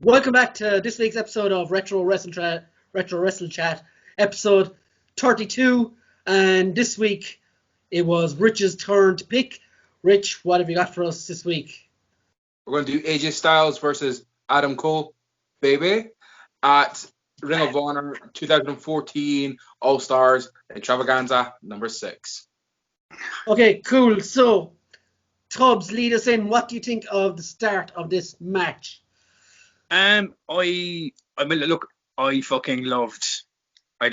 Welcome back to this week's episode of Retro Wrestle Chat, episode 32. And this week it was Rich's turn to pick. Rich, what have you got for us this week? We're going to do AJ Styles versus Adam Cole, baby, at Ring of Honor 2014 All-Stars Extravaganza number 6. Okay, cool. So, Tubbs, lead us in. What do you think of the start of this match? I fucking loved. I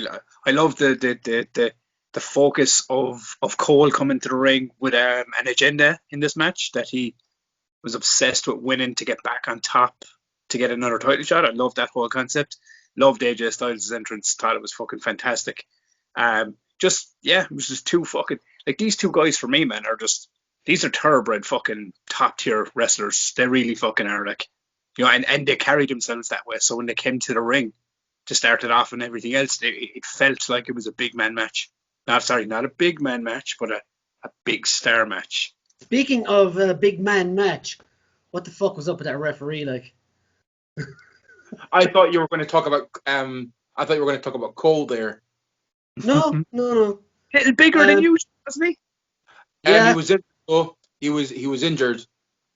loved the focus of Cole coming to the ring with an agenda in this match, that he was obsessed with winning to get back on top to get another title shot. I loved that whole concept. Loved AJ Styles' entrance. Thought it was fucking fantastic. It was just two fucking, like, these two guys for me, man, these are thoroughbred fucking top tier wrestlers. They really fucking are, like, you know, and they carried themselves that way. So when they came to the ring to start it off and everything else, it felt like it was a big man match. Not a big man match, but a big star match. Speaking of a big man match, what the fuck was up with that referee, like? I thought you were going to talk about Cole there. No. Little bigger than you, wasn't he? Yeah. He was injured.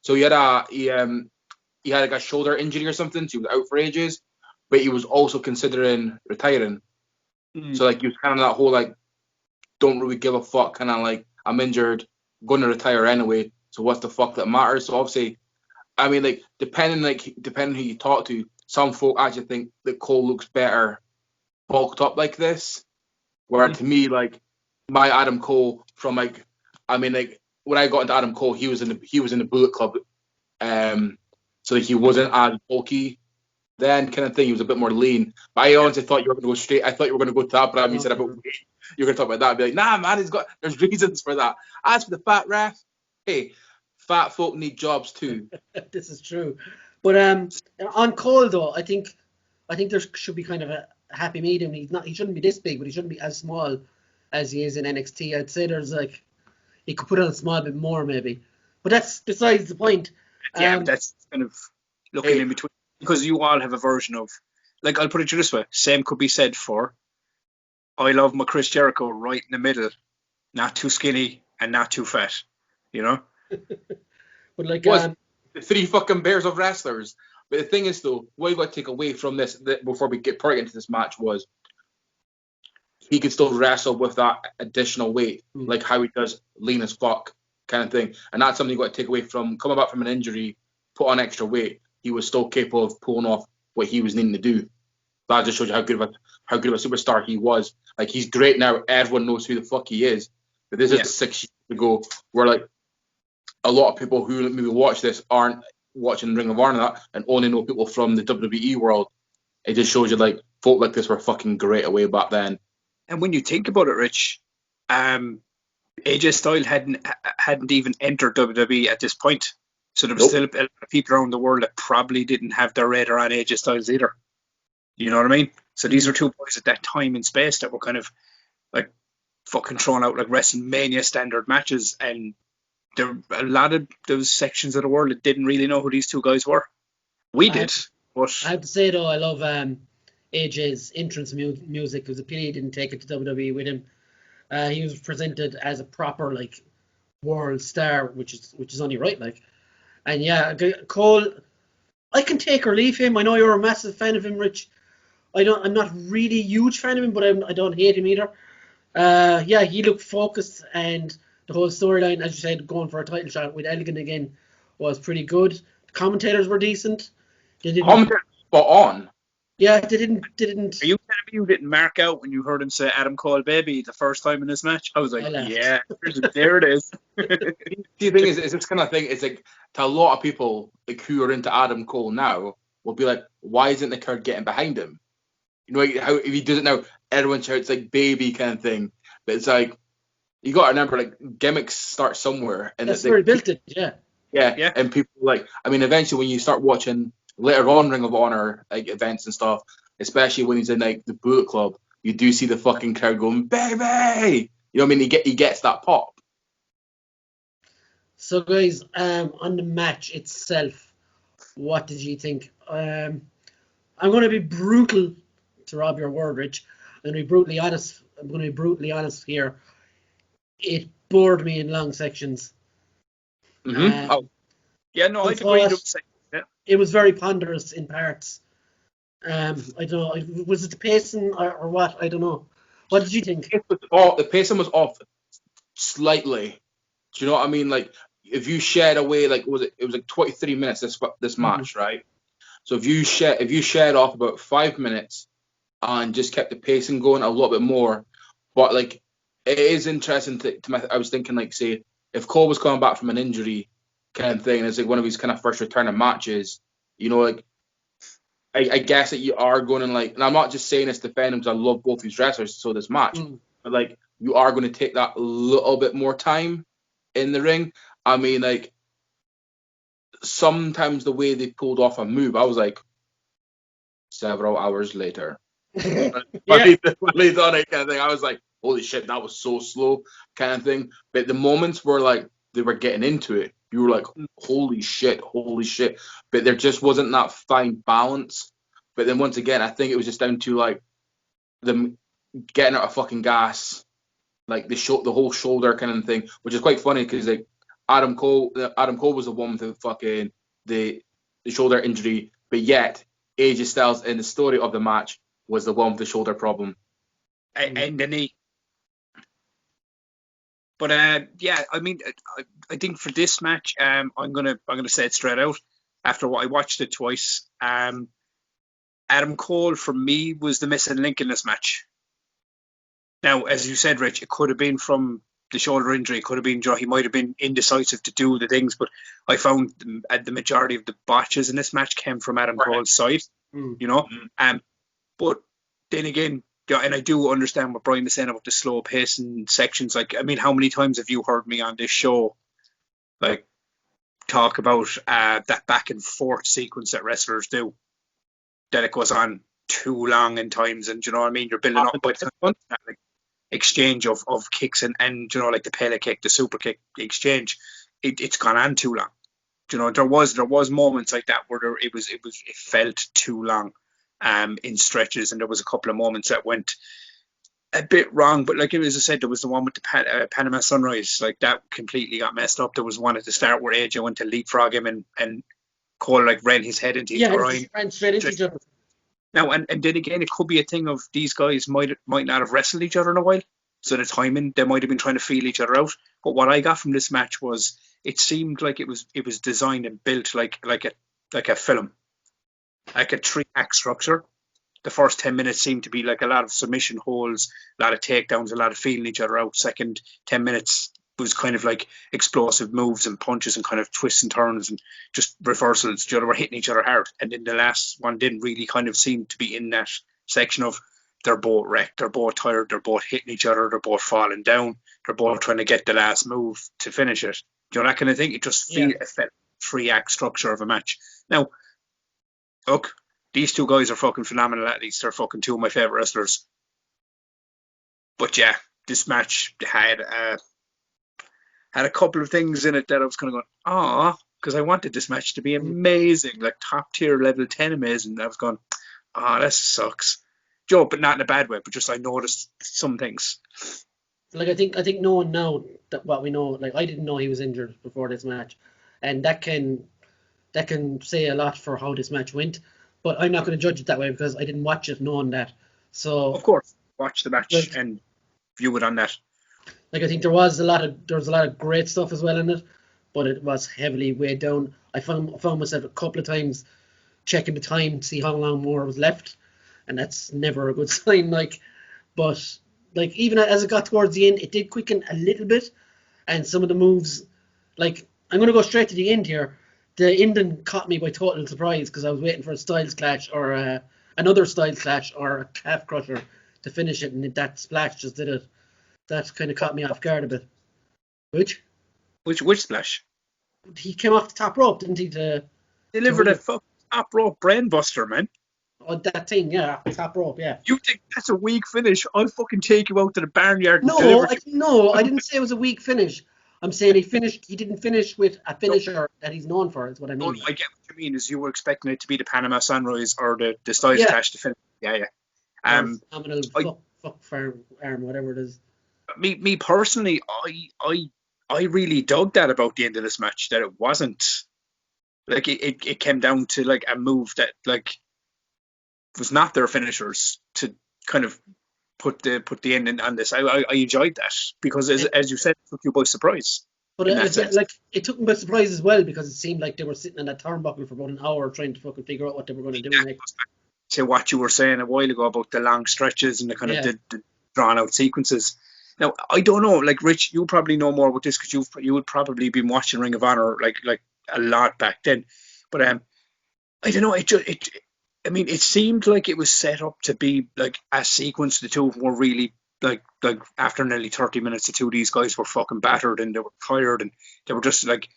So he had like a shoulder injury or something. So he was out for ages, but he was also considering retiring. So like he was kind of that whole like, don't really give a fuck, kind of like, I'm injured, going to retire anyway. So what's the fuck that matters? So obviously, I mean, like depending who you talk to, some folk actually think that Cole looks better bulked up like this. Where to me, like, my Adam Cole from like, I mean, like when I got into Adam Cole, he was in the Bullet Club, so like, he wasn't as bulky then, kind of thing. He was a bit more lean. But I honestly thought you were going to go straight. I thought you were going to go to that, but I mean, said about weight. You're going to talk about that and be like, nah, man, there's reasons for that. As for the fat ref, hey, fat folk need jobs too. This is true. But on Cole though, I think there should be kind of a happy medium. He shouldn't be this big, but he shouldn't be as small as he is in NXT. I'd say there's like, he could put on a small bit more maybe. But that's besides the point. Yeah, that's kind of looking in between, because you all have a version of, like, I'll put it this way, same could be said for, I love my Chris Jericho right in the middle, not too skinny and not too fat, you know? But like, the three fucking bears of wrestlers. But the thing is though, what you got to take away from this before we get into this match was, he could still wrestle with that additional weight, like how he does, lean as fuck kind of thing. And that's something you got to take away from coming back from an injury, put on extra weight. He was still capable of pulling off what he was needing to do. That just shows you how good of a superstar he was. Like, he's great now. Everyone knows who the fuck he is. But this is 6 years ago, where like a lot of people who maybe watch this aren't watching Ring of Honor and only know people from the WWE world. It just shows you like folk like this were fucking great away back then. And when you think about it, Rich, AJ Styles hadn't even entered WWE at this point. So there was still a lot of people around the world that probably didn't have their radar on AJ Styles either. You know what I mean? So these are two boys at that time and space that were kind of like fucking thrown out like WrestleMania standard matches. And there a lot of those sections of the world that didn't really know who these two guys were. We did. But I have to say, though, I love AJ's entrance music. It was a pity he didn't take it to WWE with him. He was presented as a proper like world star, which is only right, like. And yeah, Cole, I can take or leave him. I know you're a massive fan of him, Rich. I'm not really a huge fan of him, but I don't hate him either. He looked focused, and the whole storyline, as you said, going for a title shot with Elgin again was pretty good. The commentators were decent. Commentators spot on. Yeah, they didn't. Are you telling me you didn't mark out when you heard him say Adam Cole baby the first time in this match? I was like, yeah, there it is. The thing is this kind of thing is like, to a lot of people like who are into Adam Cole now will be like, why isn't the crowd getting behind him? You know, like, how if he does it now, everyone shouts like baby kind of thing. But it's like, you got to remember, like, gimmicks start somewhere, and that's where he built it. Yeah. And people like, I mean, eventually when you start watching later on Ring of Honor like events and stuff, especially when he's in like the Bullet Club, you do see the fucking crowd going baby. You know what I mean? He gets that pop. So guys, on the match itself, What did you think? I'm going to be brutal to rob your word, Rich. I'm going to be brutally honest. I'm going to be brutally honest here. It bored me in long sections. Yeah, no, I'd agree. It was very ponderous in parts. I don't know. Was it the pacing or what? I don't know. What did you think? The pacing was off slightly. Do you know what I mean? Like, if you shared away, like, it was like 23 minutes this match, right? So if you shared off about 5 minutes and just kept the pacing going a little bit more, but like, it is interesting I was thinking, like, say, if Cole was coming back from an injury kind of thing, and it's like one of his kind of first returning matches, you know, like, I guess that you are going to, like, and I'm not just saying this to defend him because I love both these wrestlers, so this match, but like, you are going to take that little bit more time in the ring. I mean, like, sometimes the way they pulled off a move, I was like, several hours later. When they done it kind of thing, I was like, holy shit, that was so slow kind of thing. But the moments where, like, they were getting into it, you were like, holy shit. But there just wasn't that fine balance. But then once again, I think it was just down to, like, them getting out of fucking gas, like the whole shoulder kind of thing, which is quite funny because, like, Adam Cole was the one with the fucking the shoulder injury, but yet AJ Styles in the story of the match was the one with the shoulder problem and the knee. But yeah, I mean, I think for this match, I'm gonna say it straight out. After what I watched it twice, Adam Cole for me was the missing link in this match. Now, as you said, Rich, it could have been from the shoulder injury. It could have been, he might have been indecisive to do the things, but I found the majority of the botches in this match came from Adam Cole's side, you know. But then again, and I do understand what Brian is saying about the slow pace and sections. Like, I mean, how many times have you heard me on this show, like, talk about that back and forth sequence that wrestlers do, that it goes on too long in times, and you know what I mean? You're building up by the time that, like, exchange of kicks and you know, like the Pele kick, the super kick, the exchange, it's gone on too long. You know, there was moments like that where it felt too long in stretches, and there was a couple of moments that went a bit wrong. But like, as I said, there was the one with the Panama Sunrise, like, that completely got messed up. There was one at the start where AJ went to leapfrog him and Cole, like, ran his head into his groin. Ran straight into each other. Now, and then again, it could be a thing of these guys might not have wrestled each other in a while, so the timing, they might have been trying to feel each other out. But what I got from this match was, it seemed like it was designed and built like a film, like a 3-act structure. The first 10 minutes seemed to be like a lot of submission holds, a lot of takedowns, a lot of feeling each other out. Second 10 minutes was kind of like explosive moves and punches and kind of twists and turns and just reversals. The other were hitting each other hard. And then the last one didn't really kind of seem to be in that section of, they're both wrecked, they're both tired, they're both hitting each other, they're both falling down, they're both trying to get the last move to finish it. You know, that kind of thing. It just felt 3-act structure of a match. Now, look, these two guys are fucking phenomenal athletes. They're fucking two of my favourite wrestlers. But yeah, this match had a couple of things in it that I was kind of going, because I wanted this match to be amazing, like top tier level 10 amazing. I was going, that sucks. Joe, but not in a bad way, but just I noticed some things. Like, I think knowing now that what we know, like, I didn't know he was injured before this match, and that can say a lot for how this match went. But I'm not going to judge it that way because I didn't watch it knowing that. So of course, watch the match and view it on that. Like, I think there was a lot of great stuff as well in it, but it was heavily weighed down. I found myself a couple of times checking the time to see how long more was left, and that's never a good sign. Like, but like, even as it got towards the end, it did quicken a little bit, and some of the moves, like, I'm going to go straight to the end here. The ending caught me by total surprise because I was waiting for a Styles clash or another Styles clash or a calf crusher to finish it, and that splash just did it. That kind of caught me off guard a bit. Which splash? He came off the top rope, didn't he? Delivered a fucking top rope brain buster, man. Oh, that thing, yeah, top rope, yeah. You think that's a weak finish? I'll fucking take you out to the barnyard. No, I didn't say it was a weak finish. I'm saying he didn't finish with a finisher that he's known for, is what I mean. I get what you mean, is you were expecting it to be the Panama Sunrise or the Styles Clash to finish. Yeah. Fuck farm arm, whatever it is. Me personally, I really dug that about the end of this match, that it wasn't like it came down to like a move that like was not their finishers to kind of put the end on this. I enjoyed that because as you said, it took you by surprise. But it took them by surprise as well, because it seemed like they were sitting in that turnbuckle for about an hour trying to fucking figure out what they were going to do next. To what you were saying a while ago about the long stretches and the kind of the drawn out sequences. Now I don't know, like Rich, you probably know more about this because you would probably been watching Ring of Honor like a lot back then. But I don't know. It seemed like it was set up to be like a sequence. The two of them were really like after nearly 30 minutes, the two of these guys were fucking battered and they were tired and they were just like,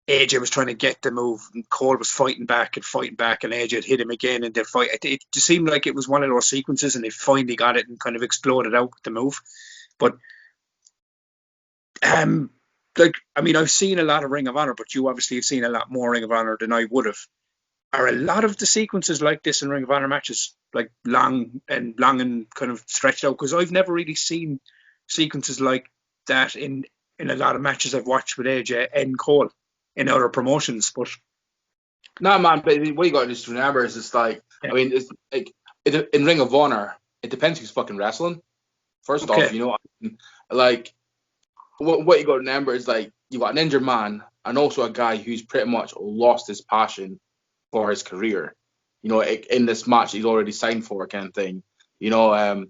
AJ was trying to get the move and Cole was fighting back and AJ had hit him again and they'd fight. It just seemed like it was one of those sequences and they finally got it and kind of exploded out with the move. But I've seen a lot of Ring of Honor, but you obviously have seen a lot more Ring of Honor than I would have. Are a lot of the sequences like this in Ring of Honor matches like long and kind of stretched out? Because I've never really seen sequences like that in a lot of matches I've watched with AJ and Cole in other promotions. But no, man, but what you got to just remember is it's like, I mean, it's like in Ring of Honor, it depends who's fucking wrestling. First off, you know, like what you got to remember is like you got an injured man and also a guy who's pretty much lost his passion for his career. You know, in this match he's already signed for, kind of thing. You know,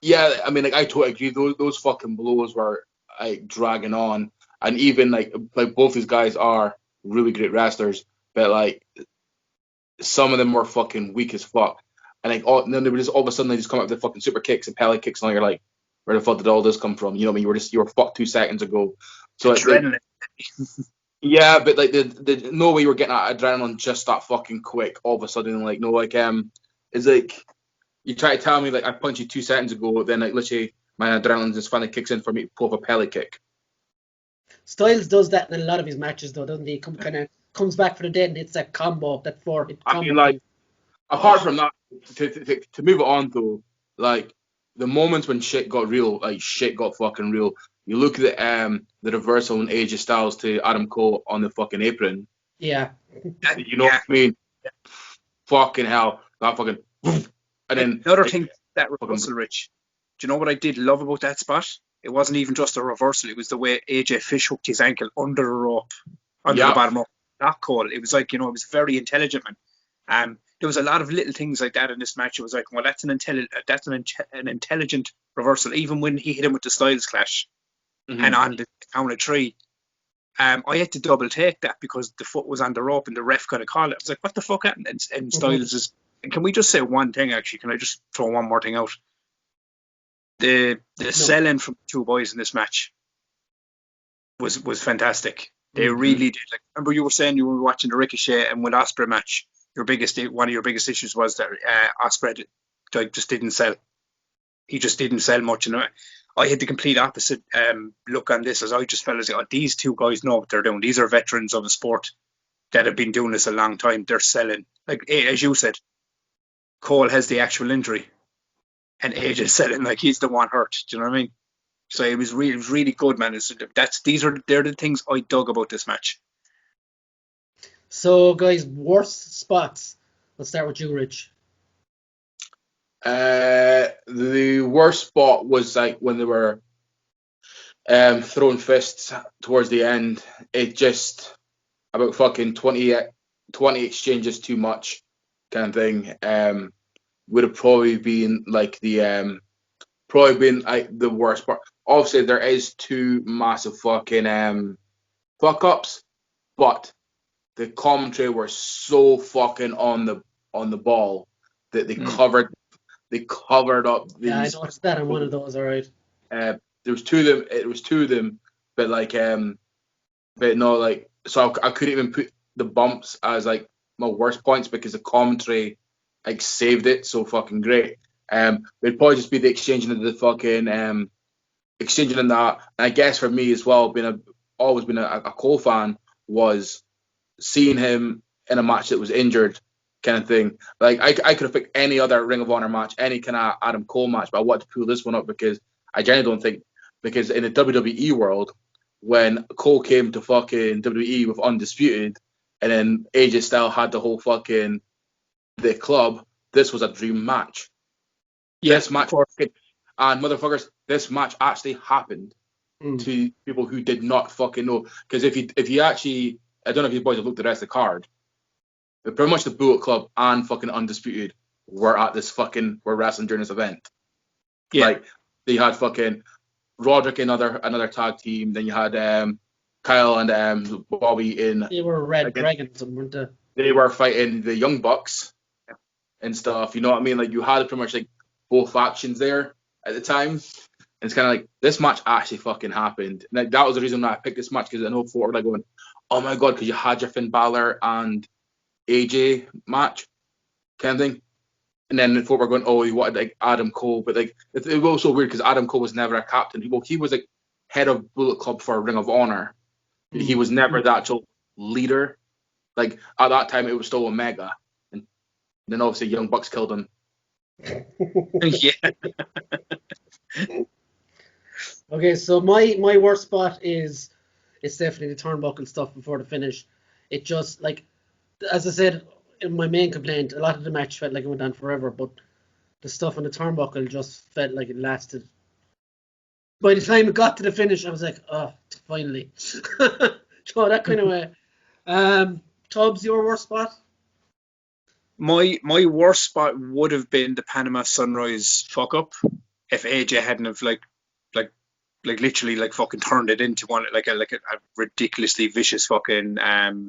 yeah, I mean, like I totally agree. Those fucking blows were like dragging on, and even like both these guys are really great wrestlers, but like some of them were fucking weak as fuck. And like, then they were just all of a sudden they just come up with the fucking super kicks and pellet kicks, and you're like, where the fuck did all this come from? You know what I mean? You were fucked 2 seconds ago. So adrenaline. Yeah, but like the no way you were getting that adrenaline just that fucking quick. All of a sudden, like no, like it's like you try to tell me like I punched you 2 seconds ago, then like literally my adrenaline just finally kicks in for me to pull up a pellet kick. Styles does that in a lot of his matches, though, doesn't he? Comes back for the dead and hits that combo, that 4-hit combo. I mean, like, apart from that, to move it on though, like the moments when shit got real, like shit got fucking real. You look at the reversal in Aj Styles to Adam Cole on the fucking apron. Yeah. You know what I mean? Fucking hell, that fucking. And then another thing that reversal, Rich. Do you know what I did love about that spot? It wasn't even just a reversal. It was the way AJ fish hooked his ankle under the rope, under the bottom rope. Not Cole. It was like, you know, it was very intelligent, man. There was a lot of little things like that in this match. It was like, well, that's an intelligent reversal. Even when he hit him with the Styles Clash and on the count of 3, I had to double take that because the foot was on the rope and the ref kind of called it. I was like, what the fuck happened? And Styles is. And can we just say one thing? Actually, can I just throw one more thing out? The selling from the two boys in this match was fantastic. They really did. Like, remember you were saying you were watching the Ricochet and Will Ospreay match. One of your biggest issues was that Ospreay just didn't sell. He just didn't sell much. And I had the complete opposite look on this, as I just felt as these two guys know what they're doing. These are veterans of a sport that have been doing this a long time. They're selling. Like, as you said, Cole has the actual injury and AJ selling like he's the one hurt. Do you know what I mean? So it was really good, man. They're the things I dug about this match. So, guys, worst spots. Let's start with you, Rich. The worst spot was like when they were throwing fists towards the end. It just about fucking 20 exchanges too much kind of thing. Would have probably been like the worst part. Obviously, there is 2 massive fucking fuck ups, but the commentary were so fucking on the ball that they covered up these. Yeah, I noticed that on one of those. All right. There was 2 of them. It was 2 of them, but like but no, like so I couldn't even put the bumps as like my worst points because the commentary like saved it so fucking great. It'd probably just be the exchanging of the fucking exchanging in that. And I guess for me as well, always been a Cole fan, was seeing him in a match that was injured kind of thing. Like I could have picked any other Ring of Honor match, any kind of Adam Cole match, but I wanted to pull this one up because I genuinely don't think, because in the WWE world, when Cole came to fucking WWE with Undisputed, and then AJ Styles had the whole fucking the club, this was a dream match. Yeah, this match, and motherfuckers, this match actually happened to people who did not fucking know. Because if you actually, I don't know if you boys have looked at the rest of the card, but pretty much the Bullet Club and fucking Undisputed were wrestling during this event. Yeah. Like they had fucking Roderick in another tag team. Then you had Kyle and Bobby in. They were Red Dragons, weren't they? They were fighting the Young Bucks and stuff. You know what I mean? Like you had pretty much like both factions there at the time. And it's kind of like this match actually fucking happened. And like, that was the reason why I picked this match, because I know folk were like going, "Oh my god," because you had your Finn Balor and AJ match kind of thing. And then folk were going, "Oh, you wanted like Adam Cole," but like it was also weird because Adam Cole was never a captain. He was like head of Bullet Club for Ring of Honor. He was never the actual leader. Like at that time, it was still Omega, and then obviously Young Bucks killed him. Yeah. Okay, so my worst spot is it's definitely the turnbuckle stuff before the finish. It just, like, as I said in my main complaint, a lot of the match felt like it went on forever, but the stuff on the turnbuckle just felt like it lasted. By the time it got to the finish, I was like, oh, finally. So that kind of way. Tubbs, your worst spot? My worst spot would have been the Panama Sunrise fuck up if AJ hadn't have like literally like fucking turned it into one like a ridiculously vicious fucking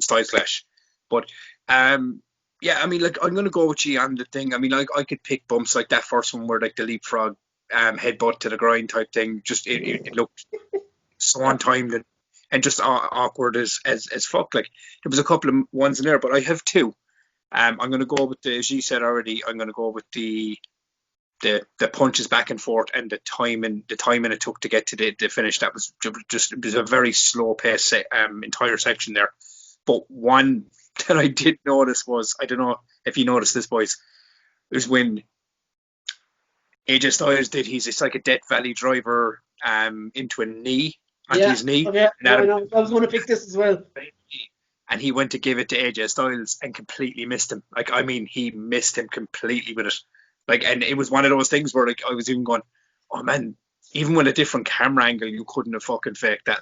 Styles Clash. But yeah, I mean, like, I'm gonna go with you on the thing. I mean, like, I could pick bumps like that first one where like the leapfrog headbutt to the groin type thing. Just it looked so untimed and just awkward as fuck. Like there was a couple of ones in there, but I have two. I'm going to go with as you said already, I'm going to go with the punches back and forth and the timing it took to get to the finish. That was just, it was a very slow pace entire section there. But one that I did notice was, I don't know if you noticed this, boys, it was when AJ Styles did it's like a Death Valley driver into a knee, onto his knee. Okay. I was going to pick this as well. And he went to give it to AJ Styles and completely missed him. Like, I mean, he missed him completely with it. Like, and it was one of those things where, like, I was even going, oh man, even with a different camera angle, you couldn't have fucking faked that.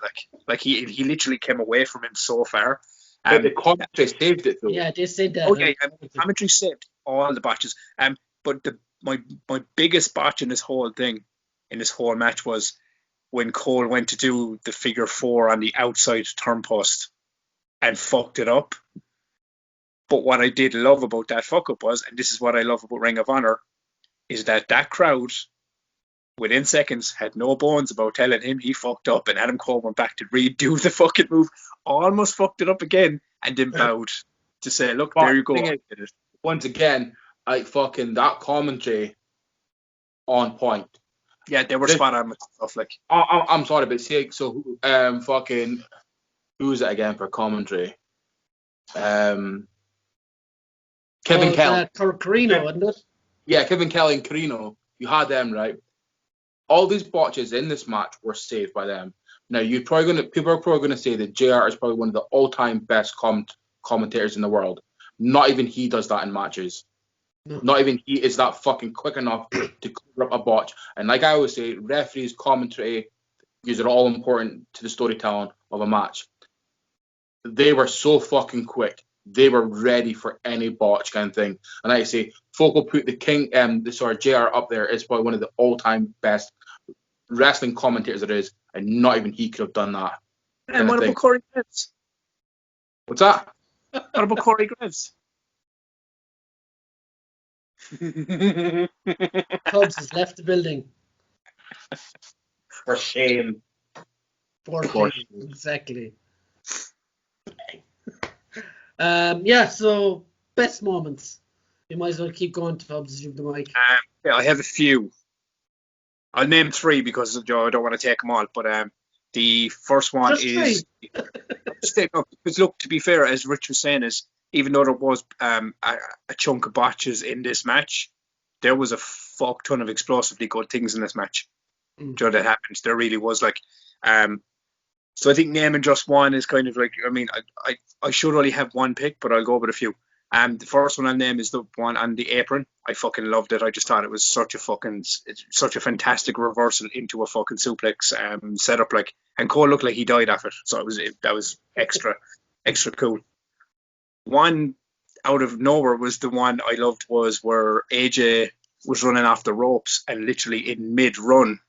Like he literally came away from him so far. But the commentary saved it though. Yeah, they said that. Okay, commentary saved all the botches. But my biggest botch in this whole thing, in this whole match, was when Cole went to do the figure 4 on the outside turn post and fucked it up. But what I did love about that fuck up was, and this is what I love about Ring of Honor, is that crowd within seconds had no bones about telling him he fucked up, and Adam Cole went back to redo the fucking move, almost fucked it up again, and then bowed to say, look, there you go. Once again, like fucking that commentary on point. Yeah, they were spot on with stuff like. I'm sorry, but say so. Fucking who is it again for commentary? Kevin Kelly. Carino, wasn't it? Yeah, Kevin Kelly and Carino. You had them right. All these botches in this match were saved by them. Now people are probably gonna say that JR is probably one of the all-time best commentators in the world. Not even he does that in matches. No. Not even he is that fucking quick enough to clear up a botch. And like I always say, referees, commentary, these are all important to the storytelling of a match. They were so fucking quick. They were ready for any botch kind of thing. And like I say, folk will put JR up there as probably one of the all-time best wrestling commentators there is, and not even he could have done that. And what about Corey Graves? What's that? What about Corey Graves? Tubbs has left the building. For shame. For shame, exactly. Yeah, so best moments. You might as well keep going, Tubbs, as you have the mic. Yeah, I have a few. I'll name three because I don't want to take them all. But the first one Just is because look, to be fair, as Rich was saying, is even though there was a chunk of botches in this match, there was a fuck ton of explosively good things in this match. That happened. There really was so I think naming just one is kind of like, I mean, I should only have one pick, but I'll go with a few. The first one I'll name is the one on the apron. I fucking loved it. I just thought it was such a fantastic reversal into a fucking suplex setup. And Cole looked like he died after it, so that was extra cool. One out of nowhere was the one I loved, was where AJ was running off the ropes and literally in mid-run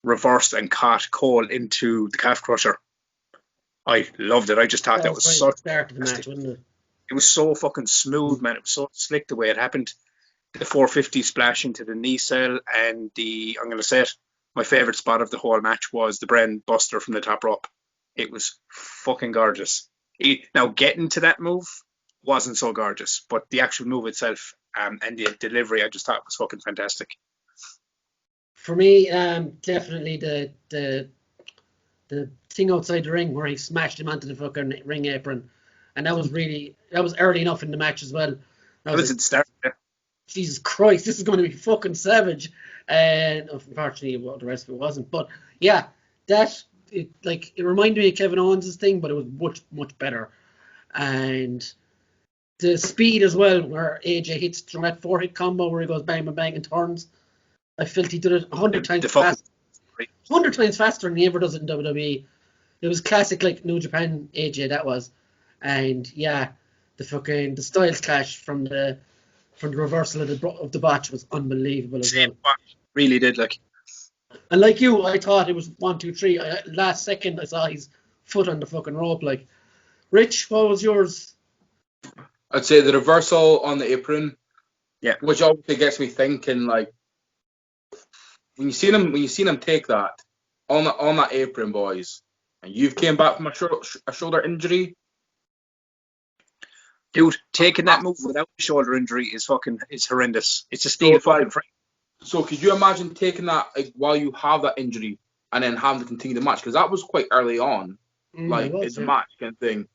reversed and caught Cole into the calf crusher. I loved it. I just thought that was such a start of the match, wasn't it? It was so fucking smooth, man. It was so slick the way it happened. The 450 splash into the knee cell, and I'm going to say it, my favourite spot of the whole match was the Bren Buster from the top rope. It was fucking gorgeous. Now, getting to that move wasn't so gorgeous, but the actual move itself and the delivery, I just thought was fucking fantastic. For me, definitely the thing outside the ring where he smashed him onto the fucking ring apron. And that was early enough in the match as well. That was at start. Yeah. Jesus Christ, this is going to be fucking savage. And unfortunately, the rest of it wasn't. But yeah, it reminded me of Kevin Owens' thing, but it was much, much better. And the speed as well, where AJ hits that 4-hit combo where he goes bang, bang, bang and turns. I felt he did it 100 times faster. 100 times faster than he ever does it in WWE. It was classic, like New Japan AJ, that was. And yeah, the Styles clash from the reversal of the botch was unbelievable as well. Really did, like. And like you, I thought it was 1, 2, 3. Last second, I saw his foot on the fucking rope. Like, Rich, what was yours? I'd say the reversal on the apron. Yeah. Which obviously gets me thinking, like, when you seen him take that on that apron, boys, and you've came back from a shoulder injury. Dude, taking that move without a shoulder injury is horrendous. It's a steel fucking frame. So could you imagine taking that while you have that injury and then having to continue the match? Because that was quite early on, in the match kind of thing.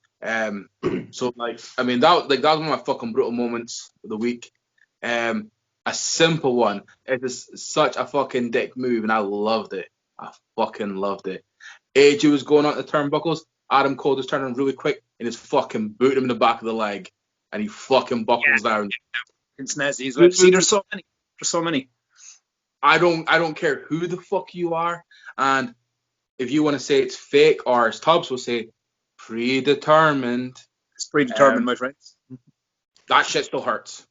So I mean that was one of my fucking brutal moments of the week. A simple one. It is such a fucking dick move, and I loved it. I fucking loved it. AJ was going on the turnbuckles. Adam Cole just turned really quick and just fucking booted him in the back of the leg, and he fucking buckles down. It's nasty. See, there's so many. There's so many. I don't care who the fuck you are, and if you want to say it's fake, or as Tubbs will say, predetermined. It's predetermined, my friends. That shit still hurts.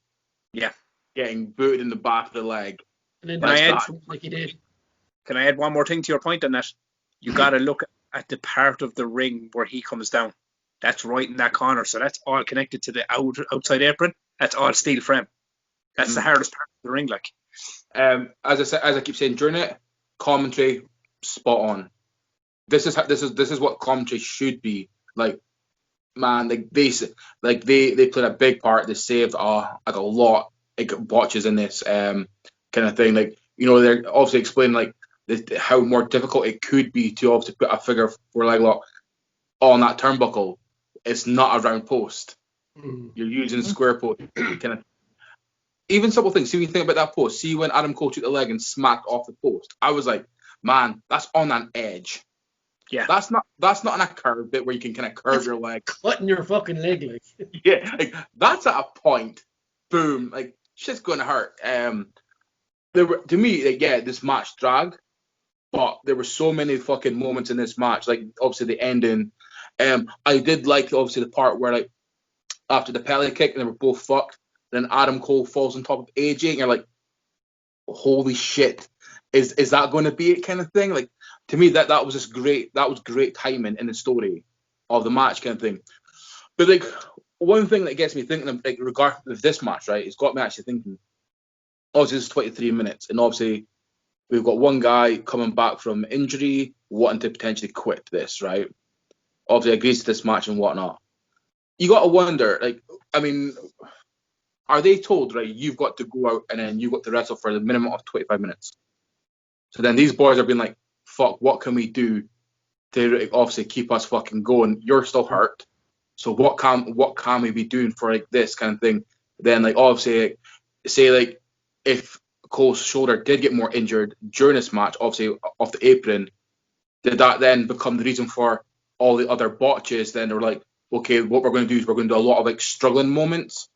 Yeah. Getting booted in the back of the leg. And then like he did. Can I add one more thing to your point on that? You got to look at the part of the ring where he comes down. That's right in that corner. So that's all connected to the outside apron. That's all steel frame. That's the hardest part of the ring, like. As I keep saying during it, commentary spot on. This is what commentary should be like. Man, they played a big part. They saved a lot of botches in this kind of thing. Like, you know, they're obviously explaining like how more difficult it could be to obviously put a figure 4 leg lock on that turnbuckle. It's not a round post. You're using square post. Kind of. Even simple things. See when you think about that post. See when Adam Cole took the leg and smacked off the post. I was like, man, that's on an edge. Yeah. That's not on a curve bit where you can kind of curve your leg. Cutting your fucking leg, like. Yeah, like that's at a point. Boom, like shit's gonna hurt. To me, like, yeah, this match dragged, but there were so many fucking moments in this match. Like obviously the ending. I did like obviously the part where like after the Pele kick and they were both fucked. Then Adam Cole falls on top of AJ, and you're like, "Holy shit, is that going to be it?" Kind of thing. Like to me, that was just great. That was great timing in the story of the match, kind of thing. But like one thing that gets me thinking, of, like regarding this match, right? It's got me actually thinking. Obviously, this is 23 minutes, and obviously we've got one guy coming back from injury, wanting to potentially quit this, right? Obviously, agrees to this match and whatnot. You got to wonder, like, I mean. Are they told, right, you've got to go out and then you've got to wrestle for the minimum of 25 minutes? So then these boys are being like, fuck, what can we do to obviously keep us fucking going? You're still hurt. So what can we be doing for like this kind of thing? Then like obviously say like if Cole's shoulder did get more injured during this match, obviously off the apron, did that then become the reason for all the other botches? Then they're like, okay, what we're going to do is we're going to do a lot of like struggling moments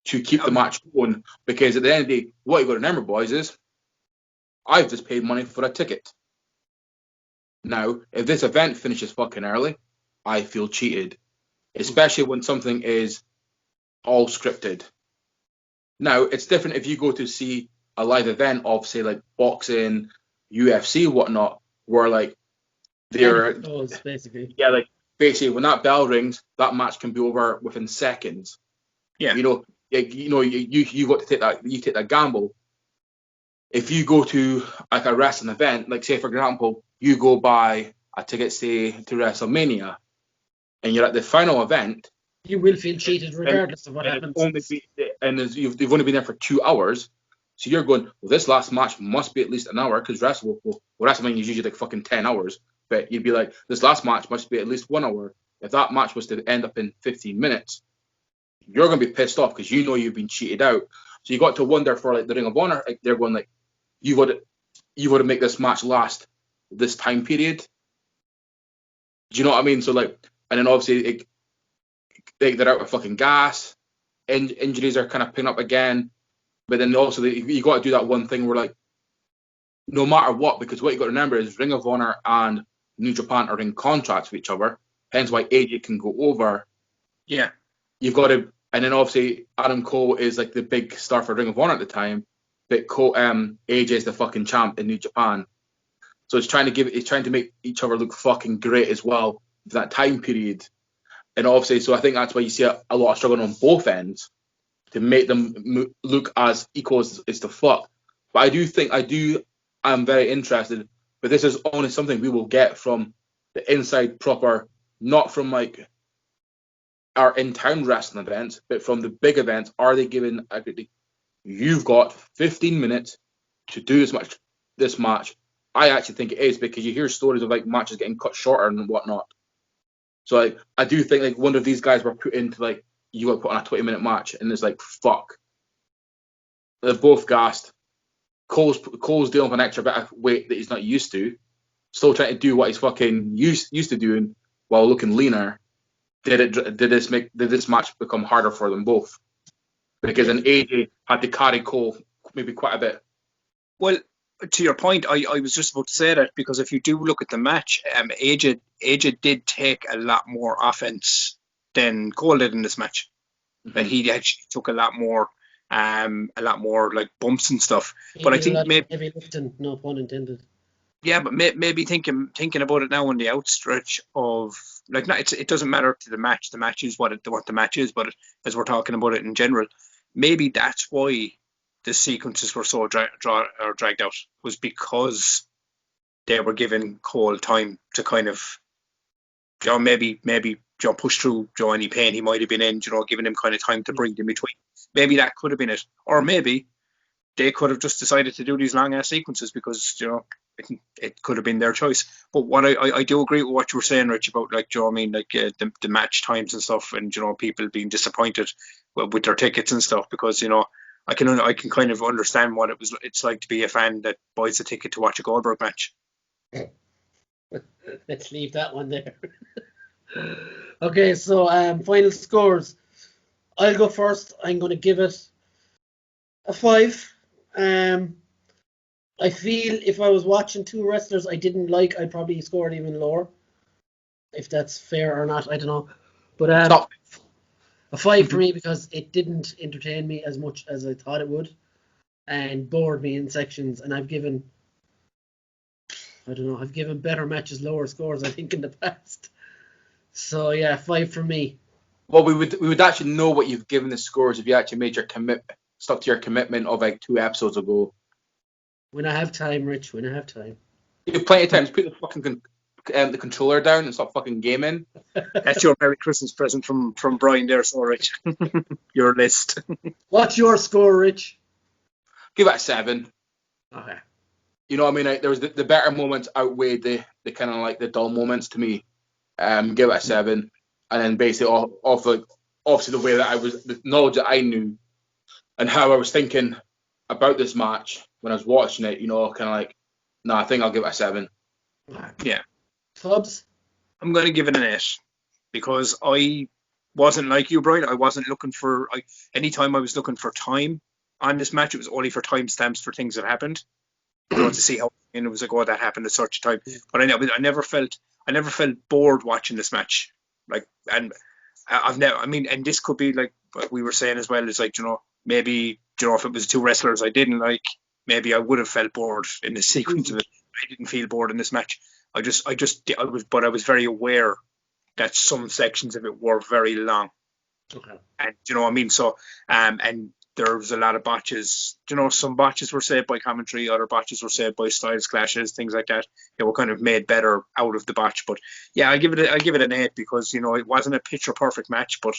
to keep the match going, because at the end of the day, what you got to remember, boys, is I've just paid money for a ticket. Now, if this event finishes fucking early, I feel cheated, especially when something is all scripted. Now, it's different if you go to see a live event of, say, like boxing, UFC, whatnot, where like they're basically. Yeah, like basically when that bell rings, that match can be over within seconds. Yeah. You got to take that gamble. If you go to like a wrestling event, like say for example, you go buy a ticket, say to WrestleMania, and you're at the final event, you will feel cheated regardless of what happens. You've only been there for 2 hours, so you're going, well, this last match must be at least an hour, because WrestleMania is usually like fucking 10 hours. But you'd be like, this last match must be at least 1 hour. If that match was to end up in 15 minutes, you're going to be pissed off because you know you've been cheated out. So you got to wonder for like the Ring of Honor, like they're going like, you would make this match last this time period. Do you know what I mean? So like, and then obviously they're out of fucking gas. Injuries are kind of picking up again. But then also you got to do that one thing where like, no matter what, because what you got to remember is Ring of Honor and New Japan are in contracts with each other. Hence why AJ can go over. Yeah. You've got to, and then obviously Adam Cole is like the big star for Ring of Honor at the time, but AJ is the fucking champ in New Japan. So it's trying to make each other look fucking great as well for that time period. And obviously, so I think that's why you see a lot of struggling on both ends to make them look as equal as the fuck. But I'm very interested, but this is only something we will get from the inside proper, not from like our in-town wrestling events, but from the big events. Are they giving you've got 15 minutes to do this match? I actually think it is, because you hear stories of like matches getting cut shorter and whatnot. So like, I do think like one of these guys were put into like, you got to put on a 20-minute match, and it's like, fuck. They're both gassed. Cole's dealing with an extra bit of weight that he's not used to. Still trying to do what he's fucking used to doing while looking leaner. Did this match become harder for them both? Because then AJ had to carry Cole maybe quite a bit. Well, to your point, I was just about to say that, because if you do look at the match, AJ did take a lot more offense than Cole did in this match. Mm-hmm. Like he actually took a lot more like bumps and stuff. But I think maybe heavy lifting, no pun intended. Yeah, but maybe thinking about it now on the outstretch of like, it doesn't matter to the match. The match is what the match is. But as we're talking about it in general, maybe that's why the sequences were so dragged out, was because they were giving Cole time to kind of, maybe push through any pain he might have been in, giving him kind of time to breathe in between. Maybe that could have been it, or maybe they could have just decided to do these long ass sequences because it could have been their choice. But what I do agree with what you were saying, Rich, about like, the match times and stuff, and people being disappointed with their tickets and stuff, because I can kind of understand what it's like to be a fan that buys a ticket to watch a Goldberg match. Let's leave that one there. Okay, so final scores. I'll go first. I'm going to give it a 5. I feel if I was watching two wrestlers I didn't like, I'd probably score it even lower. If that's fair or not, I don't know. But a 5 for me, because it didn't entertain me as much as I thought it would, and bored me in sections. And I've given better matches lower scores, I think, in the past. So yeah, 5 for me. Well, we would actually know what you've given the scores if you actually made your stuck to your commitment of like 2 episodes ago. When I have time, Rich. When I have time. You have plenty of time. Just put the fucking the controller down and stop fucking gaming. That's your Merry Christmas present from Brian there, so Rich. Your list. What's your score, Rich? Give it a 7. Okay. you know what I mean? Like, there was the better moments outweighed the kind of like the dull moments to me. Give it a 7, and then basically off like obviously the way that the knowledge that I knew and how I was thinking about this match when I was watching it, you know, kind of like, no, I think I'll give it a 7. Yeah. Clubs? I'm going to give it an 8 because I wasn't like you, Brian. I wasn't looking for anytime I was looking for time on this match, it was only for timestamps for things that happened. You know, to see how, and it was like, oh, that happened at such a time. But I never felt bored watching this match. Like, and I've never, I mean, and this could be like what we were saying as well. It's like, you know, maybe, you know, if it was 2 wrestlers I didn't like, maybe I would have felt bored in the sequence of it. I didn't feel bored in this match. I was very aware that some sections of it were very long. Okay. And you know what I mean? So, and there was a lot of botches. You know, some botches were saved by commentary, other botches were saved by styles clashes, things like that. They were kind of made better out of the botch. But yeah, I give it an 8 because, you know, it wasn't a picture perfect match, but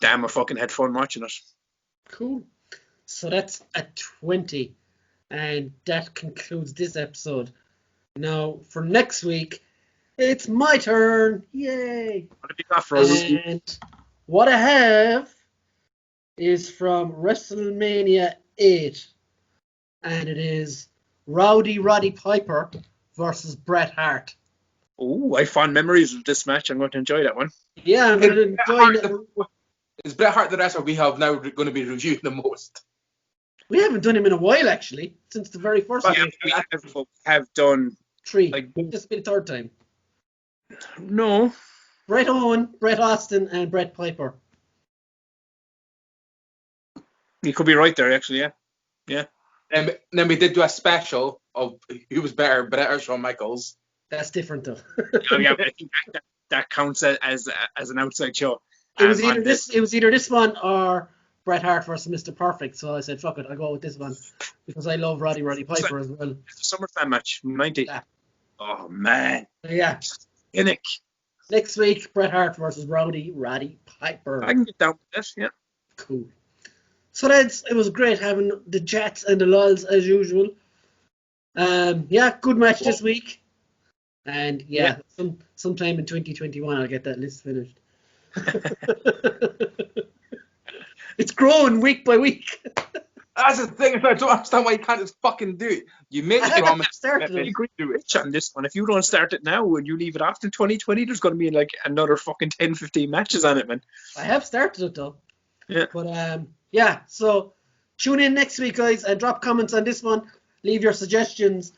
damn, I fucking had fun watching it. Cool. So that's a 20, and that concludes this episode. Now for next week, it's my turn. Yay! What have you got for us? And what I have is from WrestleMania 8, and it is Roddy Piper versus Bret Hart. Oh, I have fond memories of this match. I'm going to enjoy that one. Yeah, I'm going to enjoy it. Is Bret Hart the wrestler we have now going to be reviewing the most? We haven't done him in a while, actually, since the very first Yeah, one. we have done 3. like, this will be the 3rd time. No. Bret Owen, Bret Austin, and Bret Piper. You could be right there, actually, yeah. Yeah. And then we did do a special of who was better, Bret or Shawn Michaels. That's different, though. Yeah, I think that counts as an outside show. It was either this one or Bret Hart versus Mr. Perfect. So I said, fuck it, I'll go with this one because I love Roddy Piper as well. It's a SummerSlam match, 90. Yeah. Oh, man. Yeah. Cynic. Next week, Bret Hart versus Roddy Piper. I can get down with this, yeah. Cool. So it was great having the Jets and the Lols as usual. Yeah, good match this week. And yeah. Sometime in 2021 I'll get that list finished. It's growing week by week. That's the thing. I don't understand why you can't just fucking do it. You make the promise. I agree on this one. If you don't start it now and you leave it after 2020, there's going to be like another fucking 10, 15 matches on it, man. I have started it though. Yeah. But yeah. So tune in next week, guys, and drop comments on this one. Leave your suggestions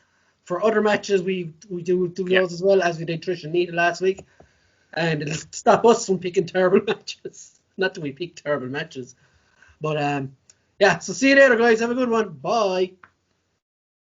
for other matches. We do those as well, as we did Trish and Nita last week, and it'll stop us from picking terrible matches. Not that we pick terrible matches, but yeah. So see you later, guys. Have a good one. Bye.